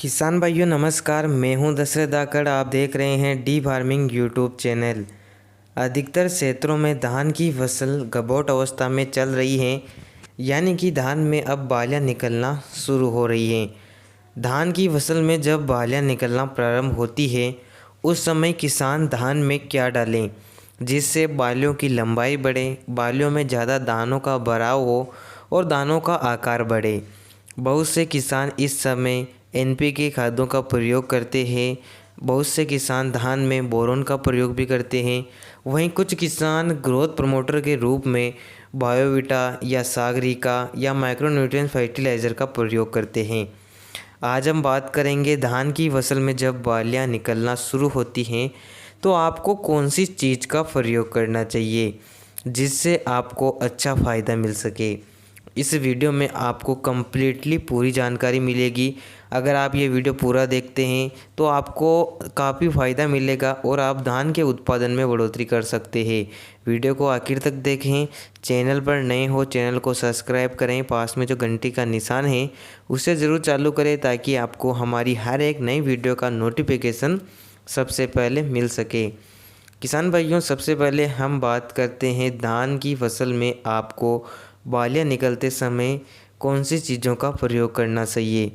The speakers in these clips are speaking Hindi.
किसान भाइयों नमस्कार, मैं हूं दशरथ धाकड़। आप देख रहे हैं डी फार्मिंग यूट्यूब चैनल। अधिकतर क्षेत्रों में धान की फसल गबोट अवस्था में चल रही है, यानी कि धान में अब बालियां निकलना शुरू हो रही हैं। धान की फसल में जब बालियां निकलना प्रारंभ होती है उस समय किसान धान में क्या डालें जिससे बालियों की लंबाई बढ़े, बालियों में ज़्यादा दानों का भराव हो और दानों का आकार बढ़े। बहुत से किसान इस समय एनपीके खादों का प्रयोग करते हैं। बहुत से किसान धान में बोरोन का प्रयोग भी करते हैं। वहीं कुछ किसान ग्रोथ प्रमोटर के रूप में बायोविटा या सागरिका या माइक्रोन्यूट्रिएंट फर्टिलाइज़र का प्रयोग करते हैं। आज हम बात करेंगे धान की फसल में जब बालियां निकलना शुरू होती हैं तो आपको कौन सी चीज़ का प्रयोग करना चाहिए जिससे आपको अच्छा फ़ायदा मिल सके। इस वीडियो में आपको कम्प्लीटली पूरी जानकारी मिलेगी। अगर आप ये वीडियो पूरा देखते हैं तो आपको काफ़ी फ़ायदा मिलेगा और आप धान के उत्पादन में बढ़ोतरी कर सकते हैं। वीडियो को आखिर तक देखें। चैनल पर नए हो चैनल को सब्सक्राइब करें, पास में जो घंटी का निशान है उसे ज़रूर चालू करें ताकि आपको हमारी हर एक नई वीडियो का नोटिफिकेशन सबसे पहले मिल सके। किसान भाइयों, सबसे पहले हम बात करते हैं धान की फसल में आपको बालियां निकलते समय कौन सी चीज़ों का प्रयोग करना चाहिए।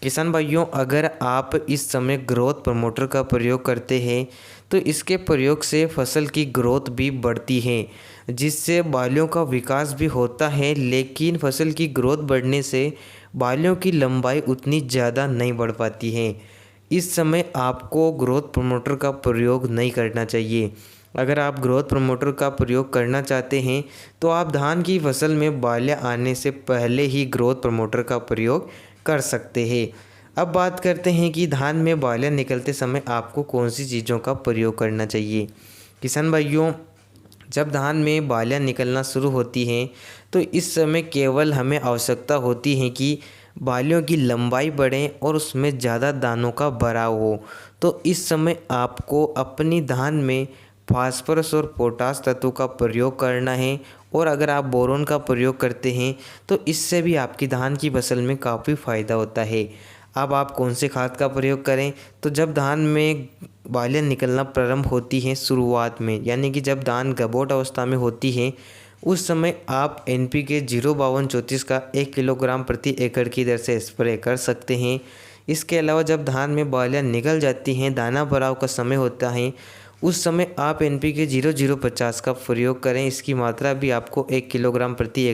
किसान भाइयों, अगर आप इस समय ग्रोथ प्रमोटर का प्रयोग करते हैं तो इसके प्रयोग से फसल की ग्रोथ भी बढ़ती है, जिससे बालियों का विकास भी होता है। लेकिन फसल की ग्रोथ बढ़ने से बालियों की लंबाई उतनी ज़्यादा नहीं बढ़ पाती है। इस समय आपको ग्रोथ प्रमोटर का प्रयोग नहीं करना चाहिए। अगर आप ग्रोथ प्रमोटर का प्रयोग करना चाहते हैं तो आप धान की फसल में बालियां आने से पहले ही ग्रोथ प्रमोटर का प्रयोग कर सकते हैं। अब बात करते हैं कि धान में बालियां निकलते समय आपको कौन सी चीज़ों का प्रयोग करना चाहिए। किसान भाइयों, जब धान में बालियां निकलना शुरू होती हैं तो इस समय केवल हमें आवश्यकता होती है कि बालियों की लंबाई बढ़े और उसमें ज़्यादा दानों का भराव हो। तो इस समय आपको अपनी धान में फास्फोरस और पोटास तत्वों का प्रयोग करना है। और अगर आप बोरोन का प्रयोग करते हैं तो इससे भी आपकी धान की फसल में काफ़ी फ़ायदा होता है। अब आप कौन से खाद का प्रयोग करें, तो जब धान में बालियां निकलना प्रारंभ होती हैं शुरुआत में, यानी कि जब धान गबोट अवस्था में होती है उस समय आप एनपीके 05234 का 1 किलोग्राम प्रति एकड़ की दर से स्प्रे कर सकते हैं। इसके अलावा जब धान में बालियां निकल जाती हैं, दाना भराव का समय होता है, उस समय आप एनपीके 0050 का प्रयोग करें। इसकी मात्रा भी आपको 1 किलोग्राम प्रति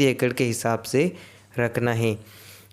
एकड़ के हिसाब से रखना है।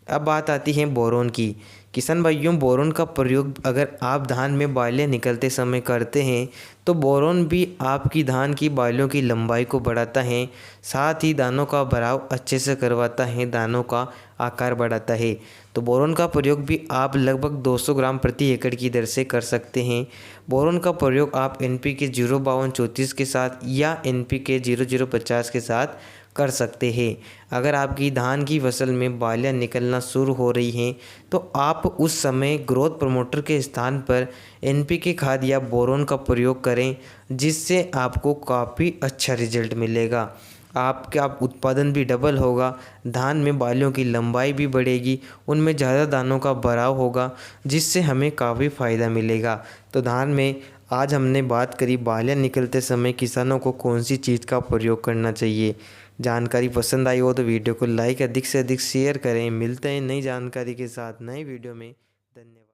अब बात आती है बोरोन की। किसान भाइयों, बोरोन का प्रयोग अगर आप धान में बालियां निकलते समय करते हैं तो बोरोन भी आपकी धान की बालियों की लंबाई को बढ़ाता है, साथ ही दानों का भराव अच्छे से करवाता है, दानों का आकार बढ़ाता है। तो बोरोन का प्रयोग भी आप लगभग 200 ग्राम प्रति एकड़ की दर से कर सकते हैं। बोरोन का प्रयोग आप एनपीके 05234 के साथ या एनपीके 0050 के साथ कर सकते हैं। अगर आपकी धान की फसल में बालियां निकलना शुरू हो रही हैं तो आप उस समय ग्रोथ प्रमोटर के स्थान पर एनपीके खाद या बोरोन का प्रयोग करें, जिससे आपको काफ़ी अच्छा रिजल्ट मिलेगा। आपका उत्पादन भी डबल होगा, धान में बालियों की लंबाई भी बढ़ेगी, उनमें ज़्यादा दानों का भराव होगा, जिससे हमें काफ़ी फ़ायदा मिलेगा। तो धान में आज हमने बात करी बालियां निकलते समय किसानों को कौन सी चीज़ का प्रयोग करना चाहिए। जानकारी पसंद आई हो तो वीडियो को लाइक अधिक से अधिक शेयर करें। मिलते हैं नई जानकारी के साथ नए वीडियो में। धन्यवाद।